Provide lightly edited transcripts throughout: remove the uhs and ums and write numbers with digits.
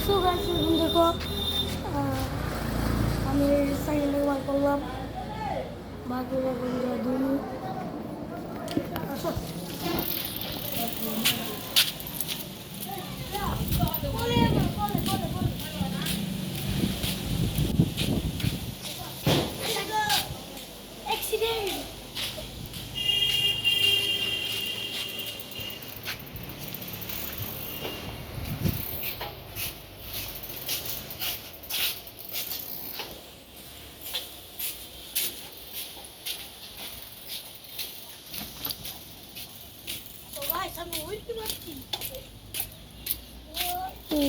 so guys এখন দেখো আমি সাইকেলে বার করলাম বাকি এখন যা দুই আসো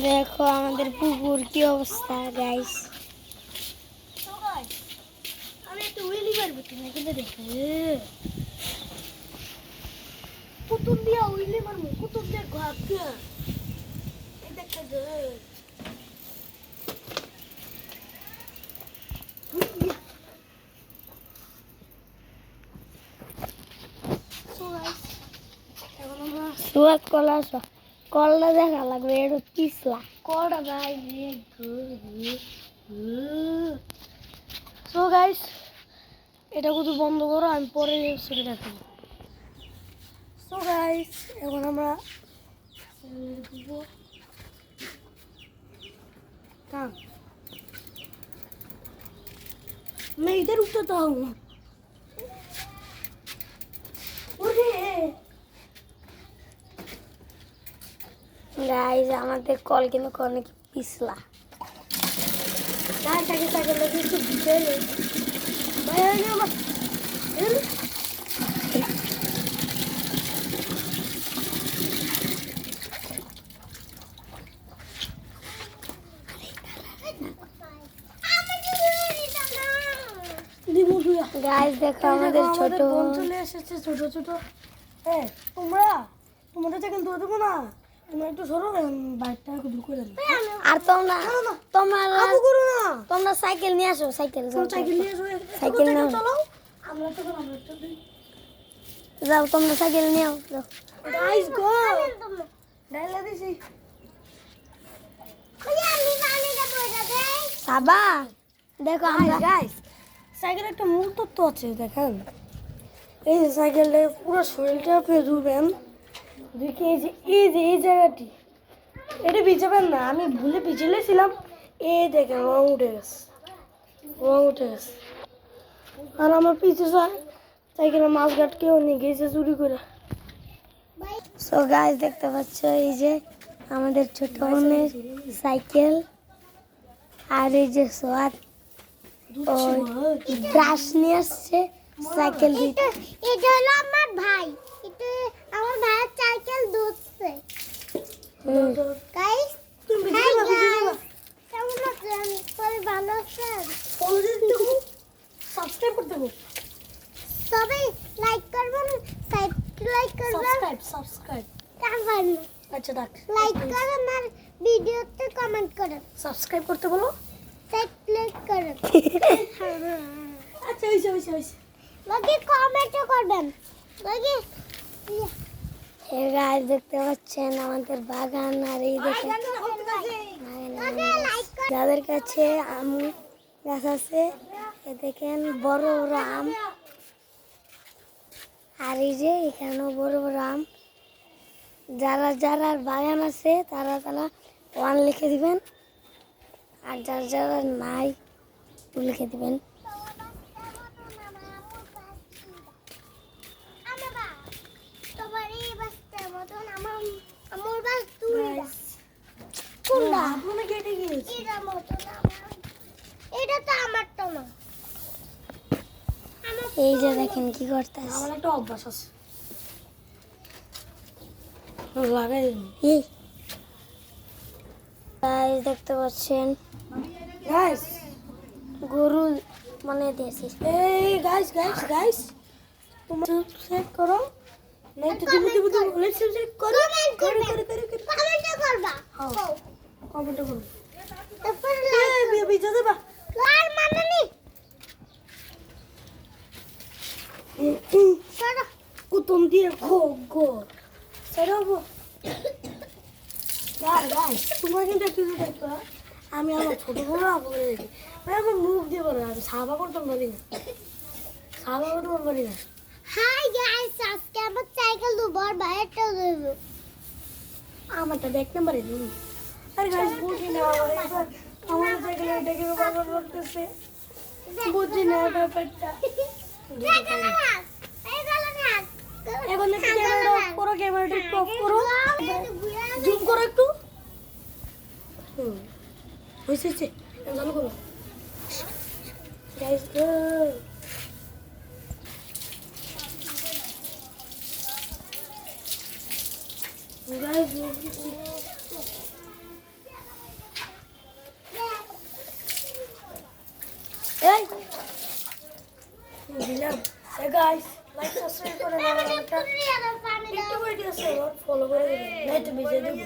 দেখো আমাদের পুকুর কি অবস্থা গাইস আমি একটু উইলি মারবো তুমি কিন্তু দেখো কুতুব দিয়া উইলি মারবো কুতুব দিয়ে ঘর দিয়া এই দেখো সুয়াদ কলা কলটা দেখা লাগবে একটু পিছলা কলটা ভাই সো গাইস এটা শুধু বন্ধ করো আমি পরে সেটা দেখাবো সো গাইস এখন আমরা मैं इधर उतरता हूँ गाइस আমাদের কল কিন্তু অনেক পিছলা গাইস আগে সাইকেল লাগি একটু ভিতরে ভাই আমার গাইস দেখো আমাদের ছোট বোন চলে এসেছে ছোট ছোট হ্যাঁ তোমরা সাইকেল ধরে দেবো না তোমরা একটু সরো বাইকটা একটু দূর করে দাও আর তোমরা সাইকেল নিয়ে আসো সাইকেল নিয়ে আসো সাইকেল নাও চলো আমরা একটু যাও তোমরা সাইকেল নিয়ে যাও গাইস গো ডাইলা দিছি আমি পানিটা পড়া দেই সাবা দেখো আমরা গাইস সাইকেল একটা মূল তত্ত্ব আছে দেখেন এই যে সাইকেলটা পুরো শরীরটা আপনি ধুবেন দেখি এই জায়গাটি এটা ভিজাবেন না আমি ভুলে ভিজেছিলাম এই দেখেন রং উঠে গেছে আর আমার পিছে সাইকেলের মাছঘাট কেউ নিয়ে গেছে চুরি করে সো গাইস দেখতে পাচ্ছ এই যে আমাদের ছোট বোনের সাইকেল আর এই যে সোয়াদ ব্রাশ নিয়ে আসছে সাইকেল দিতে এটা হলো আমার ভাই এটা আমার ভাইয়ের সাইকেল দুধছে গাইস তুমি কেমন আছেন সবাই ভালো আছেন সাবস্ক্রাইব করতে হবে সবাই লাইক করবেন সাবস্ক্রাইব করবেন আচ্ছা দেখ লাইক করেন আর ভিডিওতে কমেন্ট করেন সাবস্ক্রাইব করতে বলো ক্লিক করুন আচ্ছা হইছে লগে কমেন্টও করবেন লগে এই গাছ দেখতে পাচ্ছেন আমাদের বাগান আর এই দেখেন যাদের কাছে আম গাছ আছে এ দেখেন বড় বড় আম আর এই যে এখানেও বড় বড় আম যারা বাগান আছে তারা 1 লিখে দিবেন আর যারা নাই লিখে দিবেন এই যে দেখেন কি করতেছে আমার একটা অভ্যাস আছে লাগাই এই গাইস দেখতে পাচ্ছেন গাইস গরু মানে দিয়েছি এই গাইস তোমরা সাবস্ক্রাইব করো লাইক দিবি সাবস্ক্রাইব করো কমেন্ট করবা কমেন্ট করো তারপর লাইক ভিডিও দেবা আর মাননি সারা কুতুম দিয়ে গো সারাবো গাইস তোমরা কিন্তু একটু দেখো আমি আমার ছোট বড় করে দেখি আমি মুখ দিয়ে বলো আমি সাবা করতে পারি না সাবা করতে পারি না হাই গাইস আজকে আমরা সাইকেল দুবার বাইরেটা দেব আমারটা দেখতে পারি না আরে গাইস বুঝি না আমার সাইকেল এটাকে ব্যবহার করতেছে বুঝি না ব্যাপারটা এখন একটু ক্যামেরা অফ করো ক্যামেরাটা একটু অফ করো জুম করো একটু হয়েছে চালু করো গাইস গাইস এই দিলাম গাইস লাইক সাবস্ক্রাইব করে দাও এটা একটু ভিডিও সেভ ফলো করে দিবেন নাই তো ভিজে দেব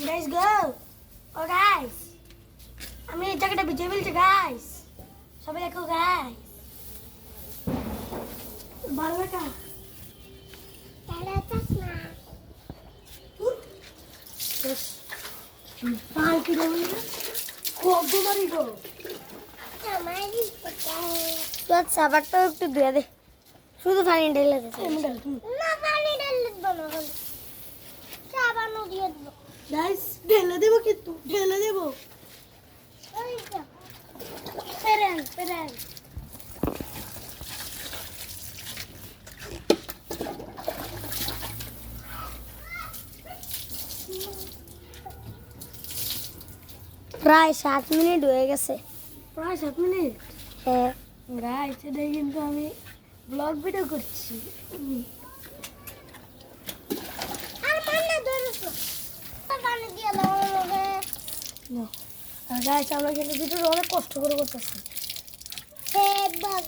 গাইস গো ও গাইস আমি এই জায়গাটা ভিজে ফেলছি গাইস সবাই দেখো গাইস ভালো লাগা ভাই কি দেবো কত বাড়ি গো তোর সাবারটা একটু ধুয়ে দে শুধু পানি ঢেলে দে না পানি ঢেলে দেবো না সাবানও দিয়ে দেবো গাইস ঢেলে দেবো কিন্তু ঢেলে দেবো পেরেন পেরেন প্রায় 7 মিনিট হয়ে গেছে প্রায় 7 মিনিট হ্যাঁ গাইস এটা কিন্তু আমি ব্লগ ভিডিও করছি আর পানি ধরছো পানি দিয়ে দাও আমাকে আর গাইস আমরা কিন্তু ভিডিওটা অনেক কষ্ট করে করতেছি হ্যাঁ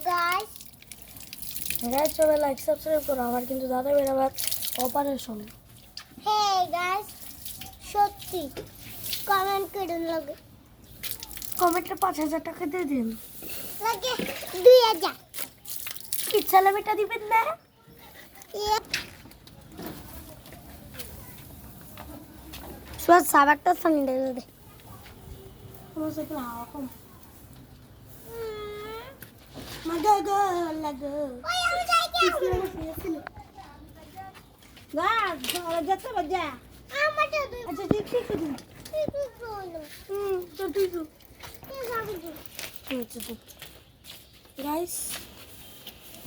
গাইস গাইস সবাই লাইক সাবস্ক্রাইব করো আমার কিন্তু দাদা বের আবার অপারেশন হ্যাঁ গাইস সত্যি কমেন্ট করুন লাগে কমেন্টে 5000 টাকা দিয়ে দিন লাগে 2000 ইচ্ছা লামিটা দিবেন না সুয়াদ সাবারটা পানি ঢেলে দে আমার সাথে হাওয়া কম মাগো গো লাগো ওই আমি যাই কি না ঘরে যেতে বাজা আমারটা দুই আচ্ছা ঠিক ঠিক দিন বলো তো তুই তো কি যাবে আচ্ছা তো গাইস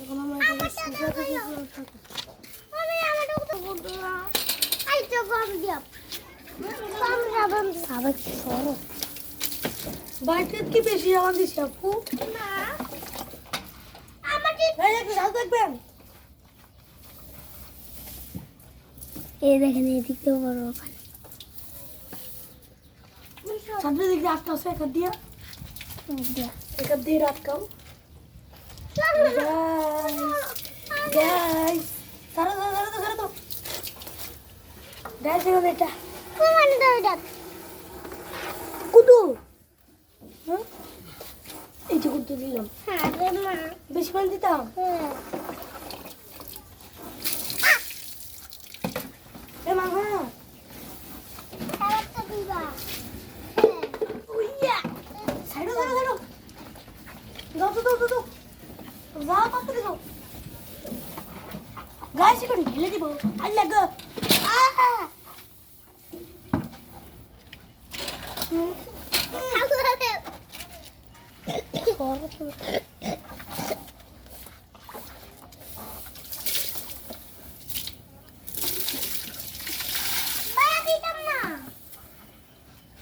এখন আমরা এটা সুজা থেকে আমি আমারটা তো বলতো না আই তো গম দিও কম যাবেন সাবেক সরো বাইরে কি বেশি যাওয়া দিস আপু না আমারটা এই একটু সাথে দেখবেন এই দেখেন এদিকেও বড় ওখানে সামনে দিকে আটকাও সে এক দিয়া এক দিয়ে আটকাও গাইস সারা তো গাইস এখানে এটা কোন দরজা কুদু হ্যাঁ এই যে কুদু দিলাম হ্যাঁ রে মা বেশি পানি দিতাম হ্যাঁ এ মামা আরেকটা দিবা উইয়া সাইডো যাও তো যাও তাড়াতাড়ি যাও গাইস এখন ঢেলে দিব আল্লাহ গো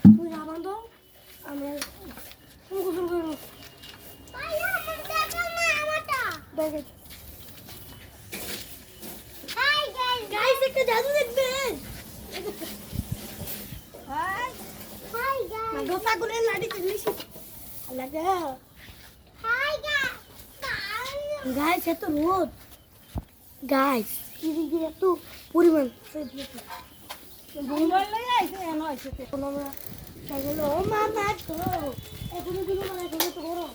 তুই রামান দাও আমি তুমি গোসল করবো দেখে গাইস একটা জাদু দেখবেন গোপা গুলের লাড়ি চলিছি আল্লাহ গো গাইস এত রোদ গাইস ধীরে একটু পরিমাণ বন্ধর লাগে আইছে এনো আইছে কোন আমরা তাইলে ও মামা তো এখন দিন মানে এখন তো গরম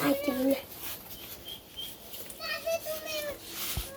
সাইকেল